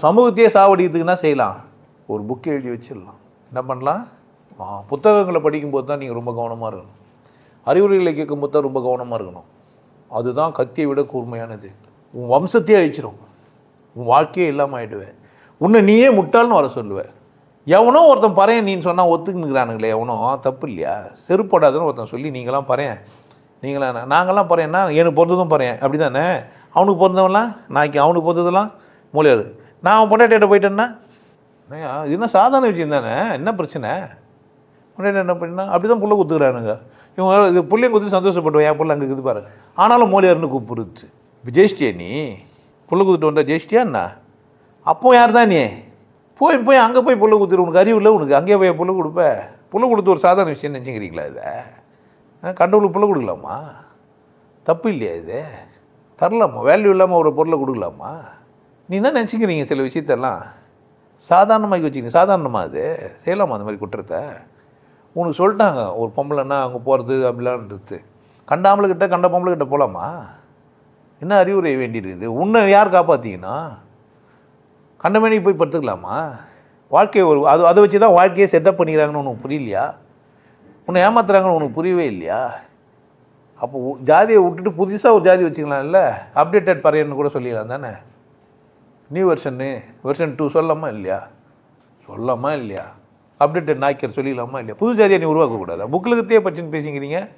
சமூகத்தையே சாவடிக்கிறதுக்கு என்ன செய்யலாம்? ஒரு புக் எழுதி வச்சிடலாம். என்ன பண்ணலாம்? புத்தகங்களை படிக்கும்போது தான் நீங்கள் ரொம்ப கவனமாக இருக்கணும். அறிவுரைகளை கேட்கும்போது தான் ரொம்ப கவனமாக இருக்கணும். அதுதான் கத்தியை விட கூர்மையானது. உன் வம்சத்தையே அழிச்சிடும். உன் வாழ்க்கையே இல்லாமல் ஆகிடுவேன். உன்னை நீயே முட்டாள்னு வர சொல்லுவேன். எவனோ ஒருத்தன் பறையன் நீன்னு சொன்னால் ஒத்துக்குனுக்குறானுங்களே எவனோ தப்பு இல்லையா? செருப்படாதுன்னு ஒருத்தன் சொல்லி நீங்களாம் பறையன், நீங்களாம் நாங்கள்லாம் பறையன்னா எனக்கு பிறந்ததும் பறையன் அப்படி தானே? அவனுக்கு பிறந்தவன்லாம் நாளைக்கு அவனுக்கு பிறந்ததெல்லாம் மூலியார். நான் அவன் பொண்டாட்டிகிட்ட போயிட்டேன்னா இது என்ன சாதாரண விஷயம் தானே? என்ன பிரச்சனை? பொண்டாட்டி என்ன பண்ணா அப்படி தான் புள்ள குத்துக்கிறானுங்க. இவங்க இது புள்ளையும் குத்தி சந்தோஷப்படுவேன், என் புள்ள அங்கே இருக்குது பாரு. ஆனாலும் மோலியார்னு கூப்பிடுச்சு. இப்போ ஜெயிச்சிட்டியா நீ? புள்ள குத்துட்டு வந்தா ஜெயிச்சிட்டியா என்ன? அப்போ யார் தான் நீ? போய் போய் அங்கே போய் புள்ள குத்துரு. உனக்கு அறிவு இல்லை உனக்கு? அங்கேயே போய் புள்ள கொடுப்ப? புள்ள கொடுத்து ஒரு சாதாரண விஷயம் நினச்சிக்கிறீங்களா இதை? கண்டவங்களுக்கு புள்ள கொடுக்கலாமா? தப்பு இல்லையா இது? தரலாமா? வேல்யூ இல்லாமல் ஒரு பொருளை கொடுக்கலாமா? நீ தான் நினச்சிக்கிறீங்க சில விஷயத்தெல்லாம் சாதாரணமாக்கி வச்சுக்கிங்க. சாதாரணமாக அது செய்யலாமா அந்த மாதிரி குற்றத்தை? உனக்கு சொல்லிட்டாங்க ஒரு பொம்பளைன்னா அவங்க போகிறது அப்படிலான்றது. கண்ட ஆம்பளைக்கிட்ட கண்ட பொம்பளைக்கிட்ட போகலாமா? என்ன அறிவுரை வேண்டியிருக்குது? உன்னை யார் காப்பாற்றிங்கன்னா? கண்டமேனிக்கு போய் படுத்துக்கலாமா? வாழ்க்கையை ஒரு அதை வச்சு தான் வாழ்க்கையை செட்டப் பண்ணிக்கிறாங்கன்னு உனக்கு புரியலையா? உன்னை ஏமாத்துறாங்கன்னு உனக்கு புரியவே இல்லையா? அப்போ ஜாதியை விட்டுட்டு புதுசாக ஒரு ஜாதி வச்சுக்கலாம்ல. அப்டேட்டட் பறையன்னு கூட சொல்லிடலாம் தானே? நியூ வெர்ஷன் 2 சொல்லலாமா இல்லையா? சொல்லலாமா இல்லையா? அப்டேட்டட் நாய்க்கர் சொல்லிடலாமா இல்லையா? புது ஜாதியை நீ உருவாக்கக்கூடாதா? புக்கில் பற்றின்னு பேசிக்கிறீங்க.